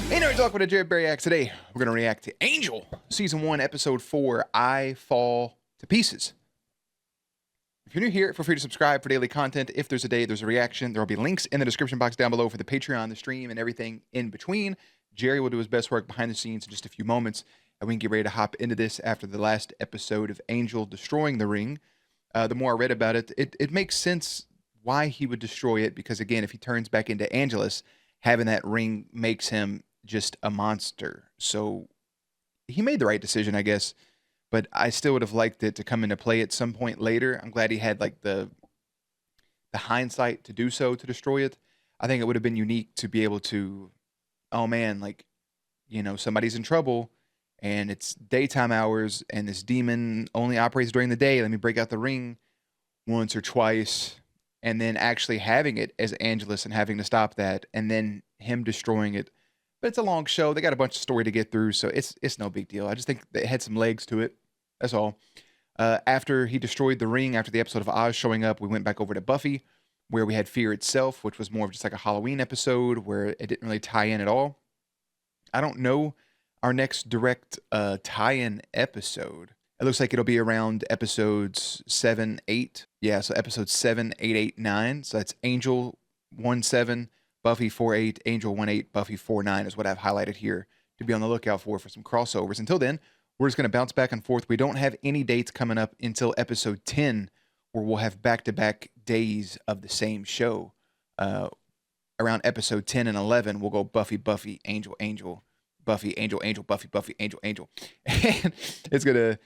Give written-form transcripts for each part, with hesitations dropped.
Hey nerds, welcome to Jared Berriac. Today, we're going to react to Angel, Season 1, Episode 4, I Fall to Pieces. If you're new here, feel free to subscribe for daily content. If there's a day, there's a reaction. There will be links in the description box down below for the Patreon, the stream, and everything in between. Jerry will do his best work behind the scenes in just a few moments, and we can get ready to hop into this after the last episode of Angel destroying the ring. The more I read about it, it makes sense why he would destroy it, because again, if he turns back into Angelus, having that ring makes him just a monster. So he made the right decision, I guess, but I still would have liked it to come into play at some point later. I'm glad he had like the hindsight to do so, to destroy it. I think it would have been unique to be able to, oh man, like, you know, somebody's in trouble and it's daytime hours and this demon only operates during the day. Let me break out the ring once or twice, and then actually having it as Angelus and having to stop that, and then him destroying it. But it's a long show. They got a bunch of story to get through, so it's no big deal. I just think it had some legs to it. That's all. After he destroyed the ring, after the episode of Oz showing up, we went back over to Buffy, where we had Fear itself, which was more of just like a Halloween episode where it didn't really tie in at all. I don't know our next direct tie-in episode. It looks like it'll be around episodes 7, 8. Yeah, so episodes 7, 8, 8, 9. So that's Angel 1-7. Buffy 4-8, Angel 1-8, Buffy 4-9 is what I've highlighted here to be on the lookout for some crossovers. Until then, we're just going to bounce back and forth. We don't have any dates coming up until episode 10, where we'll have back-to-back days of the same show. Around episode 10 and 11, we'll go Buffy, Buffy, Angel, Angel, Buffy, Angel, Angel, Buffy, Buffy, Angel, Angel. And it's going to,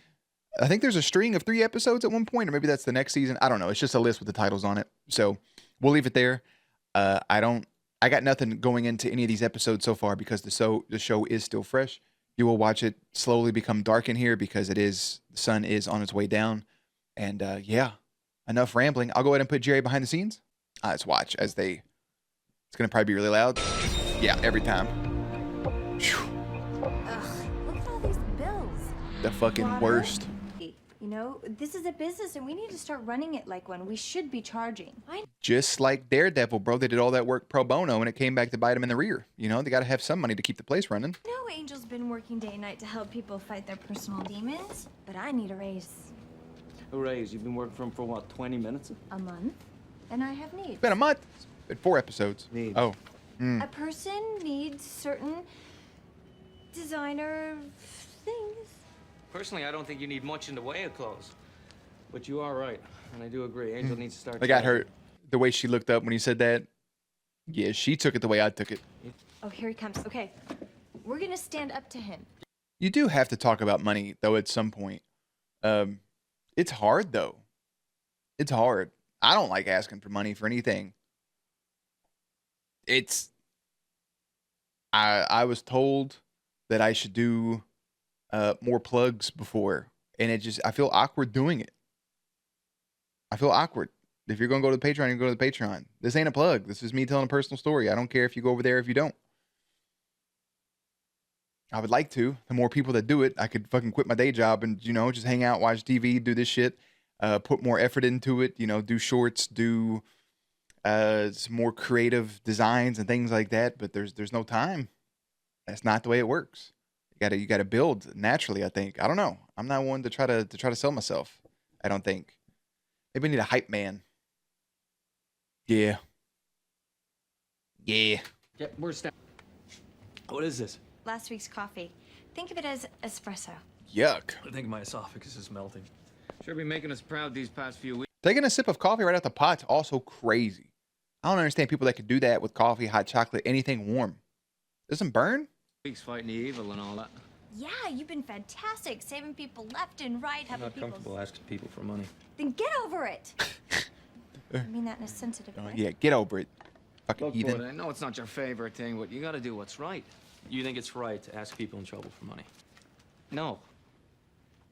I think there's a string of 3 episodes at one point, or maybe that's the next season. I don't know. It's just a list with the titles on it. So we'll leave it there. I got nothing going into any of these episodes so far because the show is still fresh. You will watch it slowly become dark in here because the sun is on its way down. And yeah, enough rambling. I'll go ahead and put Jerry behind the scenes. Let's watch as it's going to probably be really loud. Yeah, every time. Whew. Ugh, look at all these bills. The fucking worst. You know, this is a business and we need to start running it like one. We should be charging. Just like Daredevil, bro. They did all that work pro bono and it came back to bite them in the rear. You know, they got to have some money to keep the place running. I know Angel's been working day and night to help people fight their personal demons, but I need a raise. A raise? You've been working for him for what, 20 minutes? A month? And I have needs. It's been a month. It's been 4 episodes. Needs. Oh. A person needs certain designer things. Personally, I don't think you need much in the way of clothes. But you are right, and I do agree. Angel needs to start. I got her. The way she looked up when he said that. Yeah, she took it the way I took it. Oh, here he comes. Okay, we're gonna stand up to him. You do have to talk about money, though, at some point. It's hard, though. It's hard. I don't like asking for money for anything. I was told that I should do more plugs before, and I feel awkward doing it. I feel awkward. If you're gonna go to the Patreon, you go to the Patreon. This ain't a plug. This is me telling a personal story. I don't care if you go over there if you don't. I would like to. The more people that do it, I could fucking quit my day job and, you know, just hang out, watch TV, do this shit, put more effort into it, you know, do shorts, do some more creative designs and things like that. But there's no time. That's not the way it works. You gotta build naturally, I think. I don't know. I'm not one to try to sell myself. I don't think. Maybe I need a hype man. Yeah. Yeah. Yeah, where's that? What is this? Last week's coffee. Think of it as espresso. Yuck. I think my esophagus is melting. Sure be making us proud these past few weeks. Taking a sip of coffee right out the pot's also crazy. I don't understand people that could do that with coffee, hot chocolate, anything warm. Doesn't burn? Weeks fighting the evil and all that. Yeah, you've been fantastic, saving people left and right, I'm having not people. comfortable asking people for money. Then get over it. I mean that in a sensitive way. Yeah, get over it. Fucking Look, heathen. Gordon, I know it's not your favorite thing, but you gotta do what's right. You think it's right to ask people in trouble for money? No.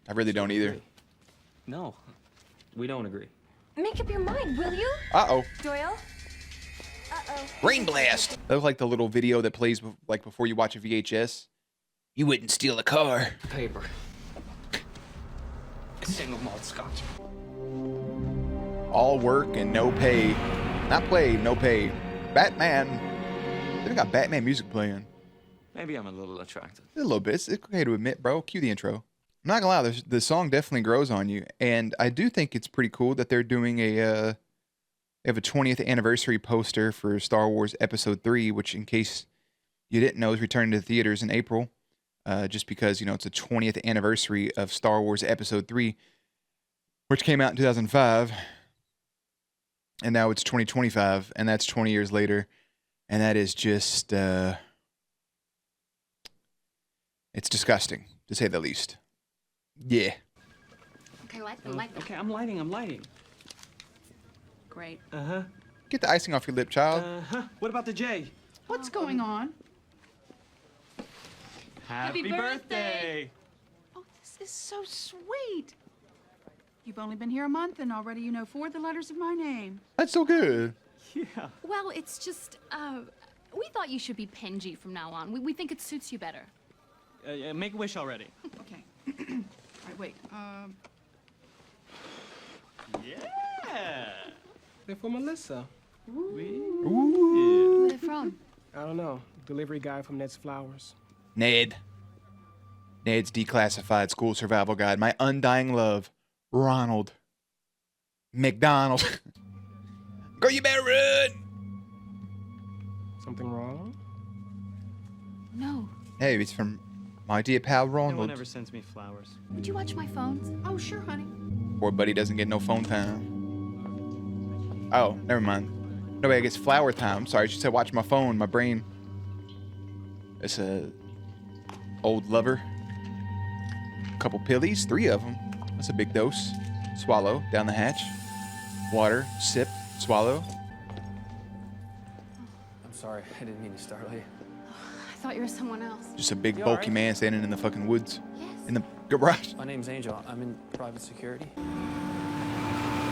I really don't either. Agree. No, we don't agree. Make up your mind, will you? Uh-oh. Doyle? Uh-oh. Brain blast. That was like the little video that plays like before you watch a VHS. You wouldn't steal a car. Paper. Single malt scotch. All work and no pay. Not play, no pay. Batman. They got Batman music playing. Maybe I'm a little attracted. A little bit. It's okay to admit, bro. Cue the intro. I'm not gonna lie, the song definitely grows on you, and I do think it's pretty cool that they're doing they have a 20th anniversary poster for Star Wars Episode 3, which, in case you didn't know, is returning to theaters in April. Just because, you know, it's the 20th anniversary of Star Wars Episode 3, which came out in 2005, and now it's 2025, and that's 20 years later, and that is just, it's disgusting, to say the least. Yeah. Okay, light them, light them. Okay, I'm lighting. Great. Uh-huh. Get the icing off your lip, child. Uh-huh. What about the J? What's going on? Happy birthday! Oh, this is so sweet. You've only been here a month and already you know 4 of the letters of my name. That's so good. Yeah. Well, it's just, we thought you should be Penji from now on. We think it suits you better. Make a wish already. Okay. All right, wait. Yeah! They're for Melissa. Who are they from? I don't know. Delivery guy from Ned's Flowers. Ned. Ned's Declassified School Survival Guide. My undying love. Ronald. McDonald. Girl, you better run. Something wrong? No. Hey, it's from my dear pal No one Ronald. ever sends me flowers. Would you watch my phones? Oh, sure, honey. Poor buddy doesn't get no phone time. Oh, never mind. Nobody gets flower time. Sorry, she said watch my phone. My brain. It's a old lover. Couple pillies, 3 of them. That's a big dose. Swallow, down the hatch. Water, sip, swallow. I'm sorry. I didn't mean to startle you. I thought you were someone else. Just a big You bulky alright? man standing in the fucking woods. Yes. In the garage. My name's Angel. I'm in private security.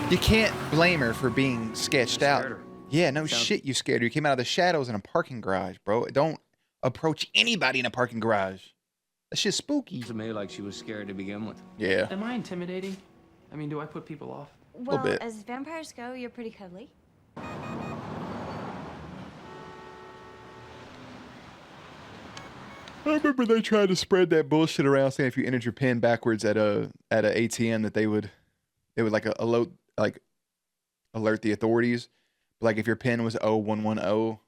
You can't blame her for being sketched I out. scared her. Yeah, no Sounds- shit, you scared her. You came out of the shadows in a parking garage, bro. Don't approach anybody in a parking garage. That shit's spooky. To me, like she was scared to begin with. Yeah. Am I intimidating? I mean, do I put people off? Well, bit. as vampires go, you're pretty cuddly. I remember they tried to spread that bullshit around, saying if you entered your PIN backwards at a ATM that they would like alert the authorities. But like if your PIN was 0110,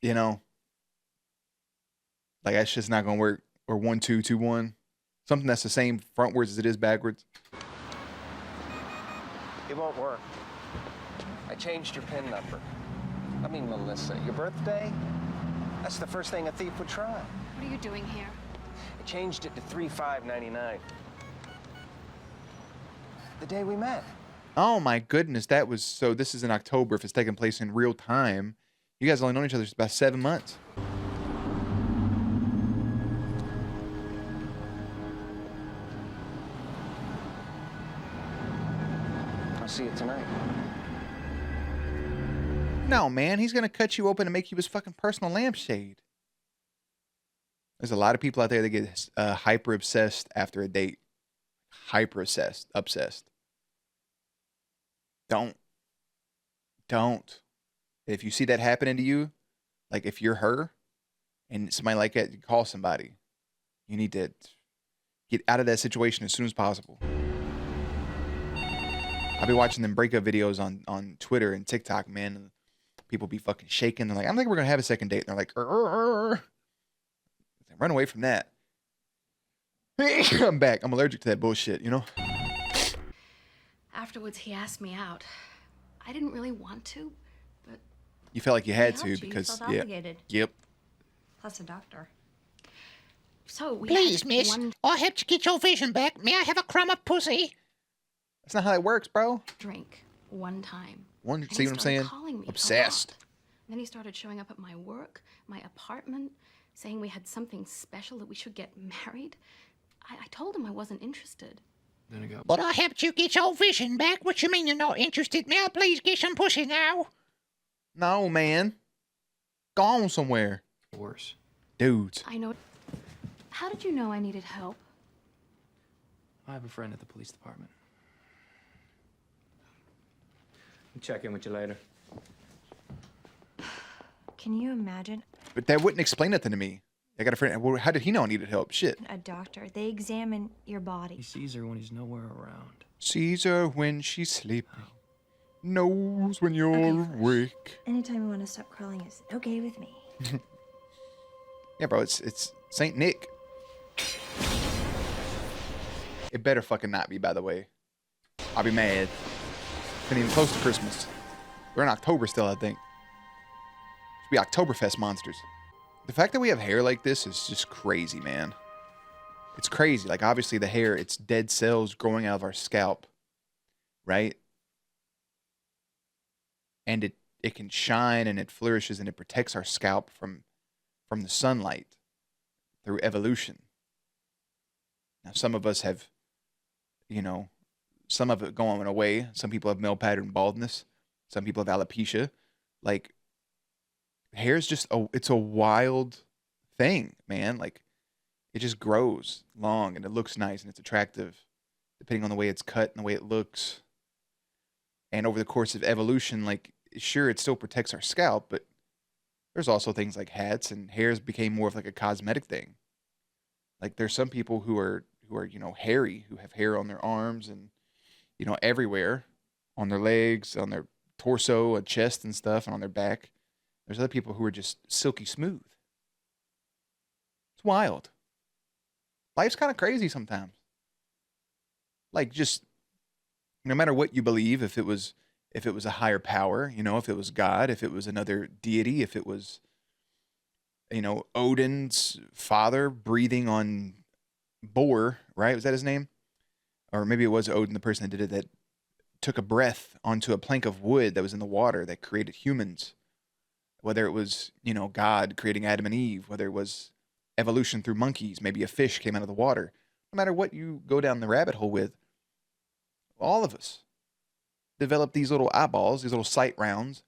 you know, like that's just not gonna work. Or 1221, something that's the same frontwards as it is backwards. It won't work. I changed your PIN number. I mean, Melissa, your birthday? That's the first thing a thief would try. What are you doing here? I changed it to 3599. The day we met. Oh my goodness, that was so. This is in October. If it's taking place in real time, you guys only known each other for about 7 months. I'll see you tonight. No, man, he's gonna cut you open and make you his fucking personal lampshade. There's a lot of people out there that get hyper obsessed after a date. Hyper obsessed. Don't. If you see that happening to you, like if you're her, and somebody like that, you call somebody. You need to get out of that situation as soon as possible. I'll be watching them breakup videos on Twitter and TikTok, man. And people be fucking shaking. They're like, I don't think we're gonna have a second date. And they're like, run away from that. I'm back. I'm allergic to that bullshit, you know? Afterwards, he asked me out. I didn't really want to, but You felt like you had He to helped you. You because felt yeah. obligated. Yep. Plus a doctor. so we Please, had miss, one I helped you get your vision back. May I have a crumb of pussy? That's not how that works, bro. drink one time. One, And see he what I'm started saying? calling me a Obsessed. lot. Then he started showing up at my work, my apartment, saying we had something special, that we should get married. I told him I wasn't interested. Then I got But I helped you get your vision back. What you mean you're not interested? May I please get some pussy now? No, man. Go on somewhere. worse. Dudes. I know. How did you know I needed help? I have a friend at the police department. I'll check in with you later. Can you imagine But that wouldn't explain nothing to me. I got a friend. Well, how did he know I needed help? Shit. a doctor? They examine your He body. sees her when he's nowhere around. Sees her when she's sleeping. Knows when you're Okay, Flesh. awake. Anytime you want to stop crawling is okay with me. Yeah, bro, it's Saint Nick. It better fucking not be, by the way. I'll be mad. It's been even close to Christmas. We're in October still, I think. Should be Oktoberfest monsters. The fact that we have hair like this is just crazy, man. It's crazy. Like, obviously, the hair, it's dead cells growing out of our scalp, right? And it can shine and it flourishes and it protects our scalp from the sunlight through evolution. Now, some of us have, some of it going away. Some people have male pattern baldness. Some people have alopecia. Like, hair is just it's a wild thing, man. Like, it just grows long and it looks nice and it's attractive depending on the way it's cut and the way it looks. And over the course of evolution, like, sure, it still protects our scalp, but there's also things like hats, and hairs became more of like a cosmetic thing. Like, there's some people who are hairy, who have hair on their arms and everywhere, on their legs, on their torso and chest and stuff, and on their back. There's other people who are just silky smooth. It's wild. Life's kind of crazy sometimes. Like, just no matter what you believe, if it was a higher power, if it was God, if it was another deity, if it was, Odin's father breathing on Bor, right? Was that his name? Or maybe it was Odin, the person that did it, that took a breath onto a plank of wood that was in the water that created humans. Whether it was, God creating Adam and Eve, whether it was evolution through monkeys, maybe a fish came out of the water. No matter what you go down the rabbit hole with, all of us develop these little eyeballs, these little sight rounds,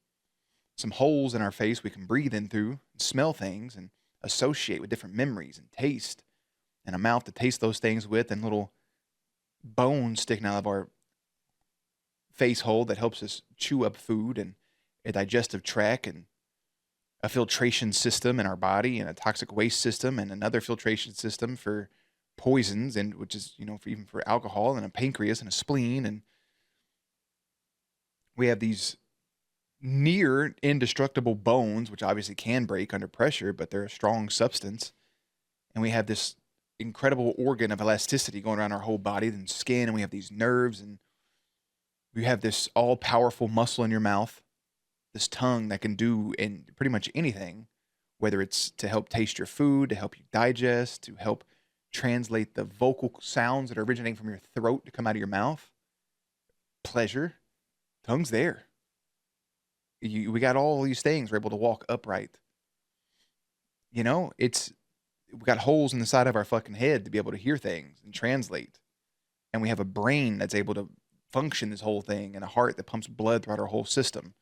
some holes in our face we can breathe in through, and smell things, and associate with different memories and taste, and a mouth to taste those things with, and little bones sticking out of our face hole that helps us chew up food, and a digestive tract, and a filtration system in our body, and a toxic waste system, and another filtration system for poisons, and which is, even for alcohol, and a pancreas and a spleen. And we have these near indestructible bones, which obviously can break under pressure, but they're a strong substance. And we have this incredible organ of elasticity going around our whole body and skin, and we have these nerves, and we have this all-powerful muscle in your mouth, this tongue that can do in pretty much anything, whether it's to help taste your food, to help you digest, to help translate the vocal sounds that are originating from your throat to come out of your mouth. Pleasure. Tongue's there. We got all these things. We're able to walk upright. We got holes in the side of our fucking head to be able to hear things and translate. And we have a brain that's able to function this whole thing, and a heart that pumps blood throughout our whole system.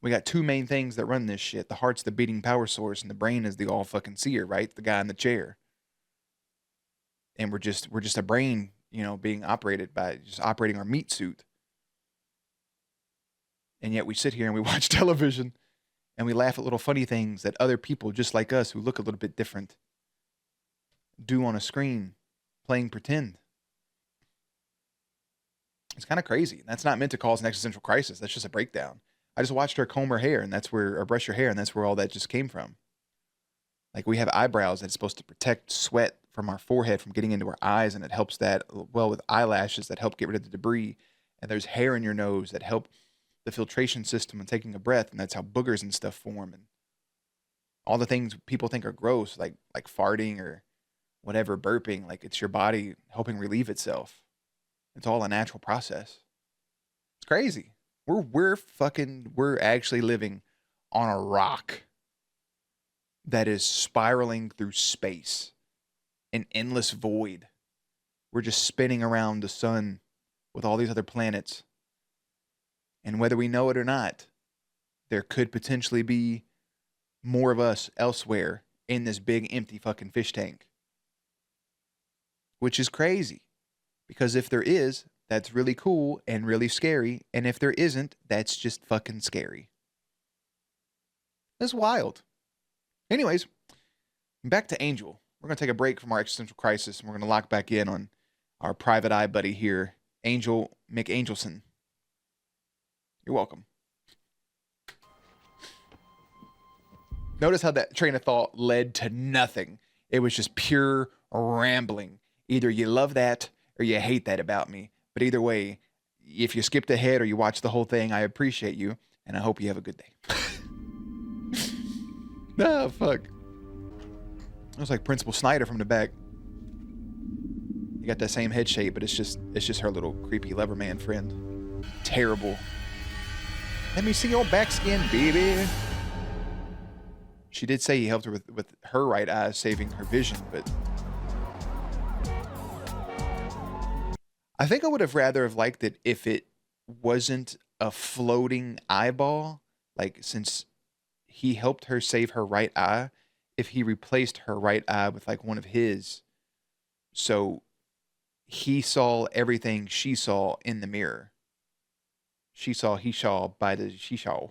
We got two main things that run this shit. The heart's the beating power source, and the brain is the all fucking seer, right? The guy in the chair. And we're just a brain, being operated by just operating our meat suit. And yet we sit here and we watch television and we laugh at little funny things that other people just like us who look a little bit different do on a screen, playing pretend. It's kind of crazy. That's not meant to cause an existential crisis. That's just a breakdown. I just watched her comb her hair, or brush her hair, and that's where all that just came from. Like, we have eyebrows that's supposed to protect sweat from our forehead from getting into our eyes, and it helps that, well, with eyelashes that help get rid of the debris. And there's hair in your nose that help the filtration system and taking a breath, and that's how boogers and stuff form. And all the things people think are gross, like farting or whatever, burping, like, it's your body helping relieve itself. It's all a natural process. It's crazy. We're actually living on a rock that is spiraling through space, an endless void. We're just spinning around the sun with all these other planets. And whether we know it or not, there could potentially be more of us elsewhere in this big empty fucking fish tank. Which is crazy. Because if there is, that's really cool and really scary. And if there isn't, that's just fucking scary. It's wild. Anyways, back to Angel. We're going to take a break from our existential crisis, and we're going to lock back in on our private eye buddy here, Angel McAngelson. You're welcome. Notice how that train of thought led to nothing. It was just pure rambling. Either you love that or you hate that about me. But either way, if you skipped ahead or you watched the whole thing, I appreciate you, and I hope you have a good day. Oh, fuck. It was like Principal Snyder from the back. You got that same head shape, but it's just her little creepy lover man friend. Terrible. Let me see your back skin, baby. She did say he helped her with her right eye, saving her vision, but I think I would have rather have liked it if it wasn't a floating eyeball. Like, since he helped her save her right eye, if he replaced her right eye with like one of his, so he saw everything she saw in the mirror. She saw, he saw by the she saw.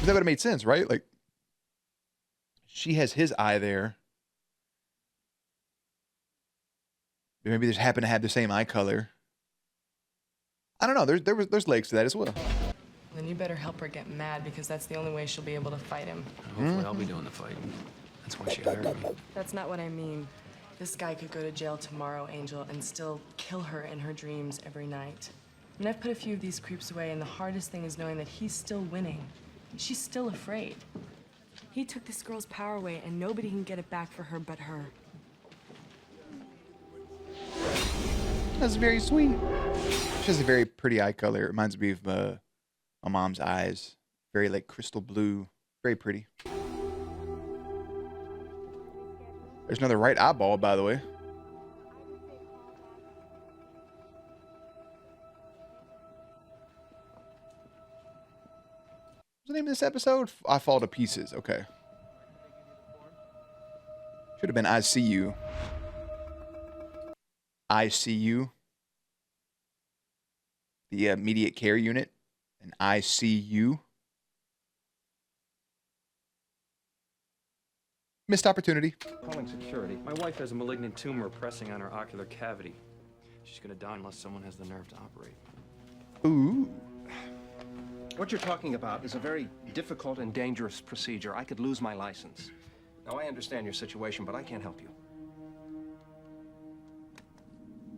That would have made sense, right? Like, she has his eye there. Maybe they just happen to have the same eye color. I don't know. There's legs to that as well. Then you better help her get mad, because that's the only way she'll be able to fight him. Hopefully I'll be doing the fighting. That's why she hired me. That's not what I mean. This guy could go to jail tomorrow, Angel, and still kill her in her dreams every night. I mean, I've put a few of these creeps away, and the hardest thing is knowing that he's still winning. She's still afraid. He took this girl's power away, and nobody can get it back for her but her. That's very sweet. She has a very pretty eye color. It reminds me of my mom's eyes. Very like crystal blue. Very pretty. There's another right eyeball, by the way. What's the name of this episode? I Fall to Pieces. Okay. Should have been I See You. I See You. The immediate care unit. And I See You. Missed opportunity. Calling security. My wife has a malignant tumor pressing on her ocular cavity. She's gonna die unless someone has the nerve to operate. Ooh. What you're talking about is a very difficult and dangerous procedure. I could lose my license. Now, I understand your situation, but I can't help you.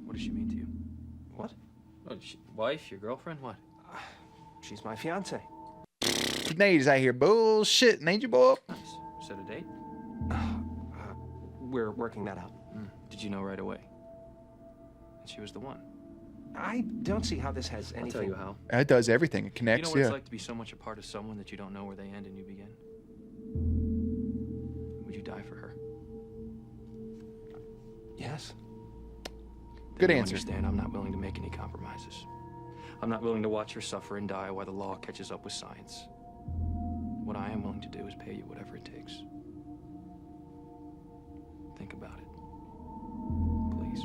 What does she mean to you? What? Oh, wife, your girlfriend, what? She's my fiance. Nades out here bullshit, ain't you, boy? Nice. Set a date? We're working that out. Did you know right away? And she was the one. I don't see how this has anything... I'll tell you how. It does everything. It connects, You know what yeah. it's like to be so much a part of someone that you don't know where they end and you begin? Would you die for her? Yes. Good Then you answer. Understand, I'm not willing to make any compromises. I'm not willing to watch her suffer and die while the law catches up with science. What I am willing to do is pay you whatever it takes. Think about it. Please.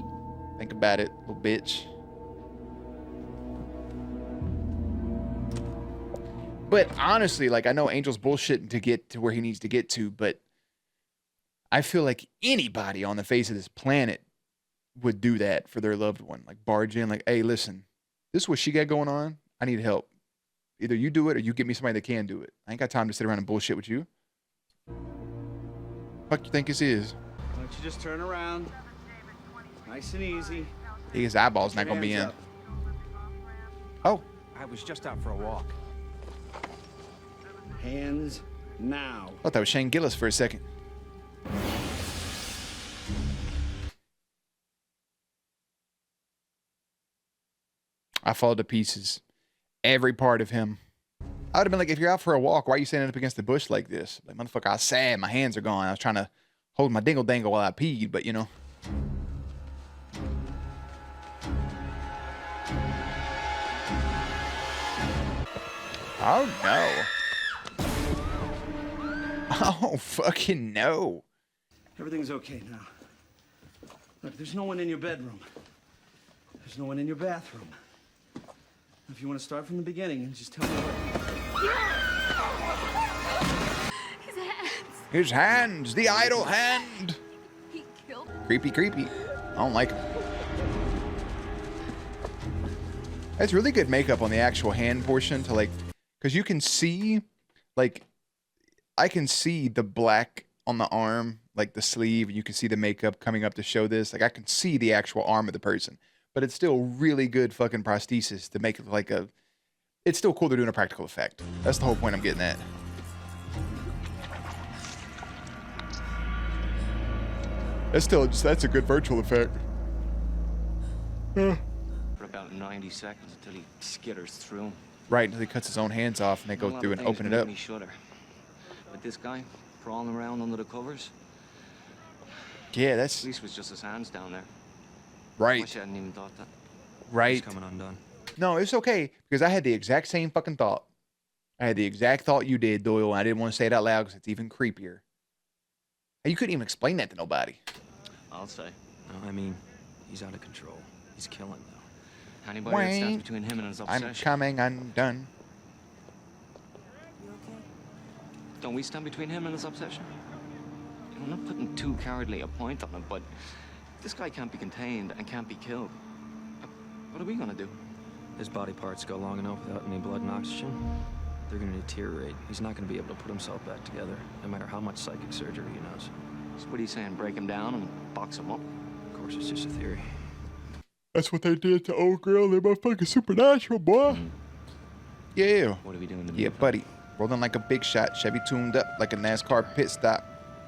Think about it, little bitch. But honestly, like, I know Angel's bullshitting to get to where he needs to get to, but I feel like anybody on the face of this planet would do that for their loved one. Like, barge in, like, hey, listen, this is what she got going on. I need help. Either you do it or you get me somebody that can do it. I ain't got time to sit around and bullshit with you. Fuck you think this is? Why don't you just turn around? Nice and easy. His eyeball's not gonna be in. Hands Oh. I was just out for a walk. Hands now. I thought that was Shane Gillis for a second. I fall to pieces. Every part of him. I would have been like, if you're out for a walk, why are you standing up against the bush like this? Like, motherfucker, I was sad. My hands are gone. I was trying to hold my dingle dangle while I peed, but you know. Oh, no. Oh, fucking no. Everything's okay now. Look, there's no one in your bedroom. There's no one in your bathroom. If you want to start from the beginning, just tell me what. His hands. His hands, the idle hand. He killed. Creepy, creepy. I don't like him. That's really good makeup on the actual hand portion to like, because you can see, like, I can see the black on the arm, like the sleeve. You can see the makeup coming up to show this. Like, I can see the actual arm of the person, but it's still really good fucking prosthesis to make it like a. It's still cool they're doing a practical effect. That's the whole point I'm getting at. That's a good virtual effect. For about 90 seconds until he skitters through. Right, until he cuts his own hands off and they go through and open it up. Me shudder. But this guy crawling around under the covers. Yeah, that's. At least it was just his hands down there. Right. I wish I hadn't even thought that. Right. He's coming undone. No, it's okay because I had the exact same fucking thought. I had the exact thought you did, Doyle. And I didn't want to say it out loud because it's even creepier. And you couldn't even explain that to nobody. I'll say. No, I mean, he's out of control. He's killing now. Anybody that stands between him and his obsession. I'm coming undone. Don't we stand between him and his obsession? I'm not putting too cowardly a point on it, but this guy can't be contained and can't be killed. What are we gonna do? His body parts go long enough without any blood and oxygen. They're gonna deteriorate. He's not gonna be able to put himself back together, no matter how much psychic surgery he knows. So what are you saying? Break him down and box him up? Of course, it's just a theory. That's what they did to old girl. They're motherfucking supernatural, boy. Yeah. What are we doing? Yeah, buddy. Rolling like a big shot. Chevy tuned up like a NASCAR pit stop.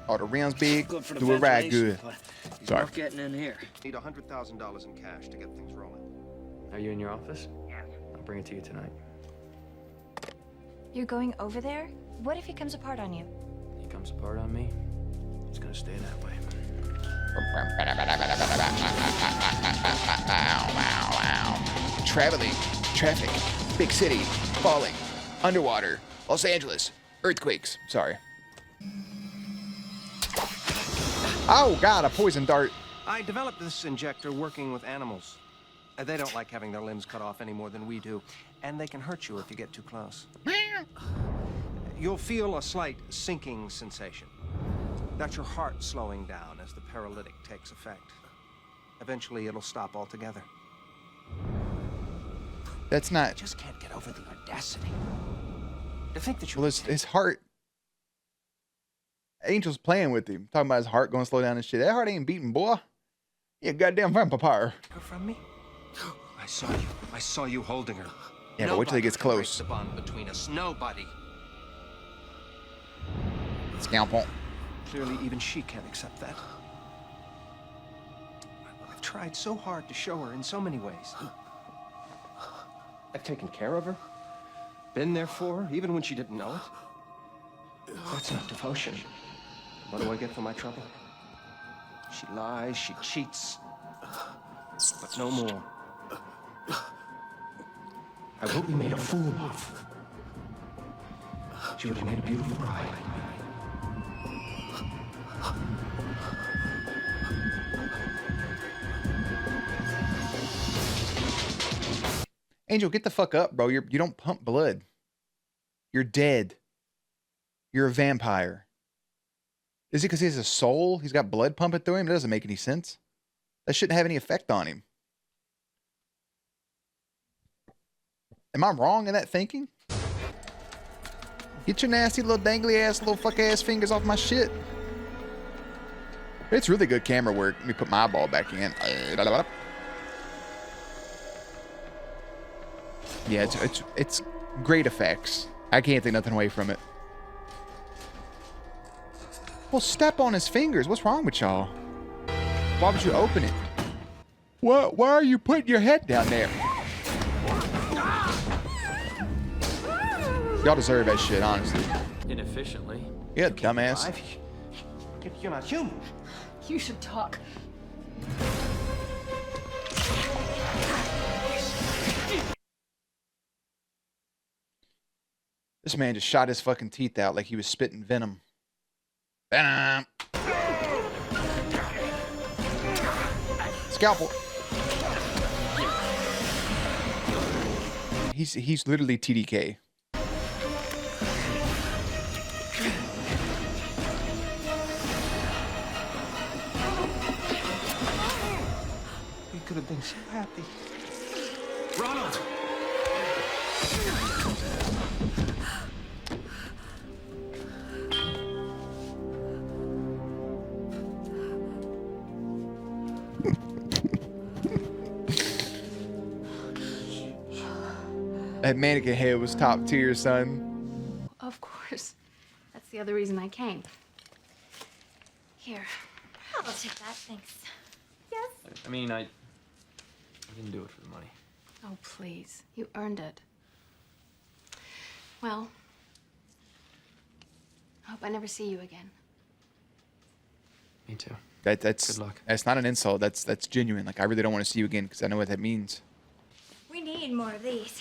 All the rims big. Good for the Do it right ventilation, good. but he's Sorry. not getting in here. Need $100,000 in cash to get things rolling. Are you in your office? Yes. I'll bring it to you tonight. You're going over there? What if he comes apart on you? He comes apart on me. It's gonna stay that way. Traveling, traffic, big city, falling, underwater, Los Angeles, earthquakes. Sorry. Oh, God, a poison dart. I developed this injector working with animals. They don't like having their limbs cut off any more than we do, and they can hurt you if you get too close. You'll feel a slight sinking sensation. That's your heart slowing down as the paralytic takes effect. Eventually, it'll stop altogether. That's not. I just can't get over the audacity to think that you. Well, his heart. Angel's playing with him, talking about his heart going to slow down and shit. That heart ain't beating, boy. You a goddamn vampire. Her from me? I saw you. I saw you holding her. Yeah, but wait till he gets Nobody can close. break the bond between us. Nobody. Scalpel. Clearly, even she can't accept that. I've tried so hard to show her in so many ways. I've taken care of her, been there for her, even when she didn't know it. That's not devotion. What do I get for my trouble? She lies, she cheats, but no more. I won't be made a fool of. She would have made a beautiful bride. Angel, get the fuck up, bro. You don't pump blood. You're dead. You're a vampire. Is it because he has a soul? He's got blood pumping through him? That doesn't make any sense. That shouldn't have any effect on him. Am I wrong in that thinking? Get your nasty little dangly ass, little fuck ass fingers off my shit. It's really good camera work. Let me put my eyeball back in. Yeah, it's great effects. I can't take nothing away from it. Well, step on his fingers. What's wrong with y'all? Why would you open it? Why are you putting your head down there? Y'all deserve that shit, honestly. Inefficiently. Yeah, dumbass. You're not human. You should talk. This man just shot his fucking teeth out like he was spitting venom. Venom. Scalpel. He's literally TDK. We could have been so happy. Ronald! That mannequin head was top tier, son. Of course. That's the other reason I came. Here. I'll take that, thanks. Yes? I mean, I didn't do it for the money. Oh, please. You earned it. Well, I hope I never see you again. Me too. That's Good luck. That's not an insult. That's genuine. Like, I really don't want to see you again because I know what that means. We need more of these.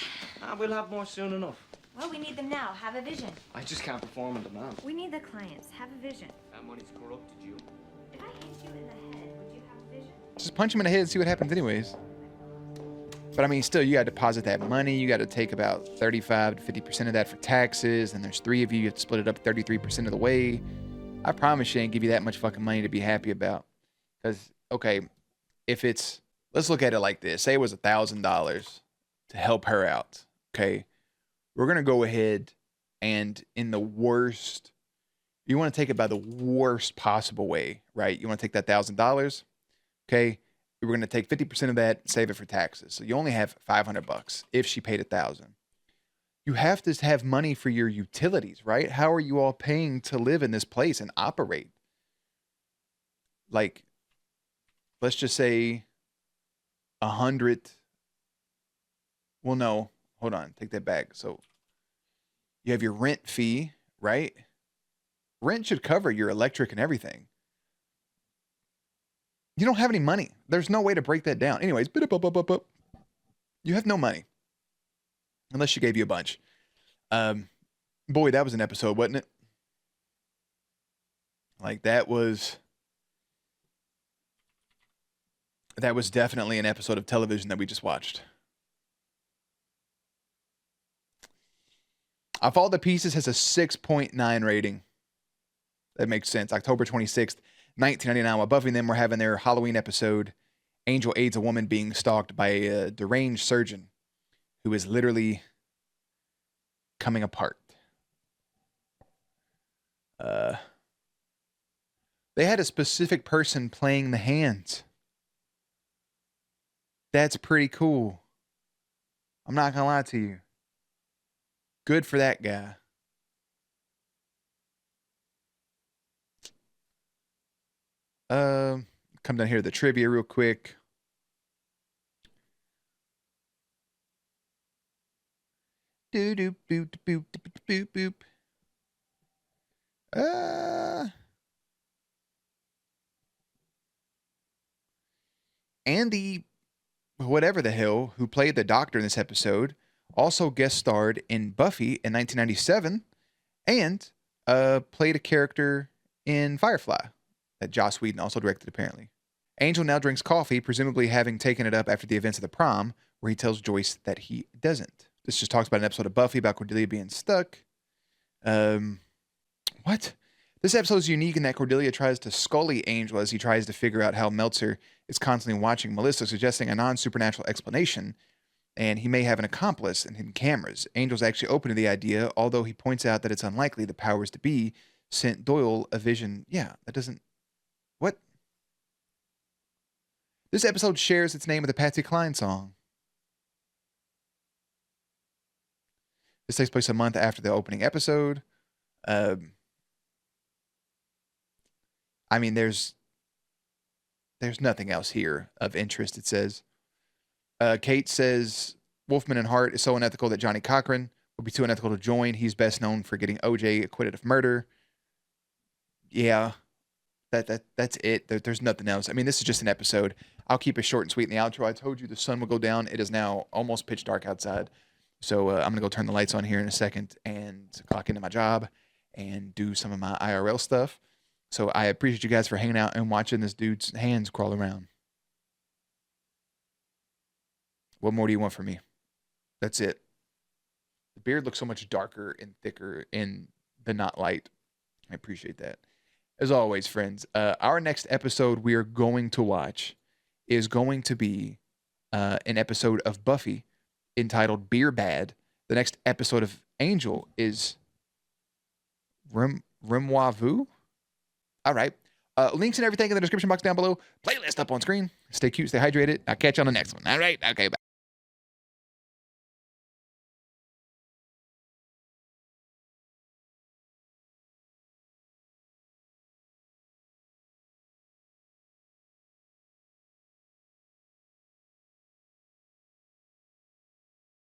We'll have more soon enough. Well, we need them now. Have a vision. I just can't perform on demand. We need the clients. Have a vision. That money's corrupted you. If I hit you in the head, would you have a vision? Just punch him in the head and see what happens anyways. But I mean, still, you got to deposit that money. You got to take about 35 to 50% of that for taxes. And there's 3 of you. You have to split it up 33% of the way. I promise she ain't give you that much fucking money to be happy about. Because, okay, if it's, let's look at it like this. Say it was $1,000 to help her out. Okay. We're going to go ahead and in the worst, you want to take it by the worst possible way, right? You want to take that $1,000. Okay. We're going to take 50% of that, save it for taxes. So you only have $500 if she paid $1,000. You have to have money for your utilities, right? How are you all paying to live in this place and operate? Like, let's just say 100. Well, no, hold on. Take that back. So you have your rent fee, right? Rent should cover your electric and everything. You don't have any money. There's no way to break that down. Anyways, you have no money. Unless she gave you a bunch. Boy, that was an episode, wasn't it? Like, that was definitely an episode of television that we just watched. Of All the Pieces has a 6.9 rating. That makes sense. October 26th, 1999, while Buffy and them were having their Halloween episode, Angel aids a woman being stalked by a deranged surgeon who is literally coming apart. They had a specific person playing the hands. That's pretty cool. I'm not gonna lie to you. Good for that guy. Come down here to the trivia real quick. Doo doo boop boop boop boop boop. Andy, whatever the hell, who played the Doctor in this episode, also guest starred in Buffy in 1997, and played a character in Firefly that Joss Whedon also directed, apparently. Angel now drinks coffee, presumably having taken it up after the events of the prom, where he tells Joyce that he doesn't. This just talks about an episode of Buffy about Cordelia being stuck. What? This episode is unique in that Cordelia tries to scully Angel as he tries to figure out how Meltzer is constantly watching Melissa, suggesting a non-supernatural explanation, and he may have an accomplice in hidden cameras. Angel's actually open to the idea, although he points out that it's unlikely the powers to be sent Doyle a vision. Yeah, that doesn't... What? This episode shares its name with a Patsy Cline song. This takes place a month after the opening episode. I mean, there's nothing else here of interest, it says. Kate says, Wolfman and Hart is so unethical that Johnny Cochran would be too unethical to join. He's best known for getting OJ acquitted of murder. Yeah, that's it. There's nothing else. I mean, this is just an episode. I'll keep it short and sweet in the outro. I told you the sun will go down. It is now almost pitch dark outside. So I'm going to go turn the lights on here in a second and clock into my job and do some of my IRL stuff. So I appreciate you guys for hanging out and watching this dude's hands crawl around. What more do you want from me? That's it. beard looks so much darker and thicker in the not light. I appreciate that. As always, friends, our next episode we are going to watch is going to be an episode of Buffy entitled Beer Bad. The next episode of Angel is Remwavu. All right. Links and everything in the description box down below. Playlist up on screen. Stay cute, stay hydrated. I'll catch you on the next one. All right. Okay, bye.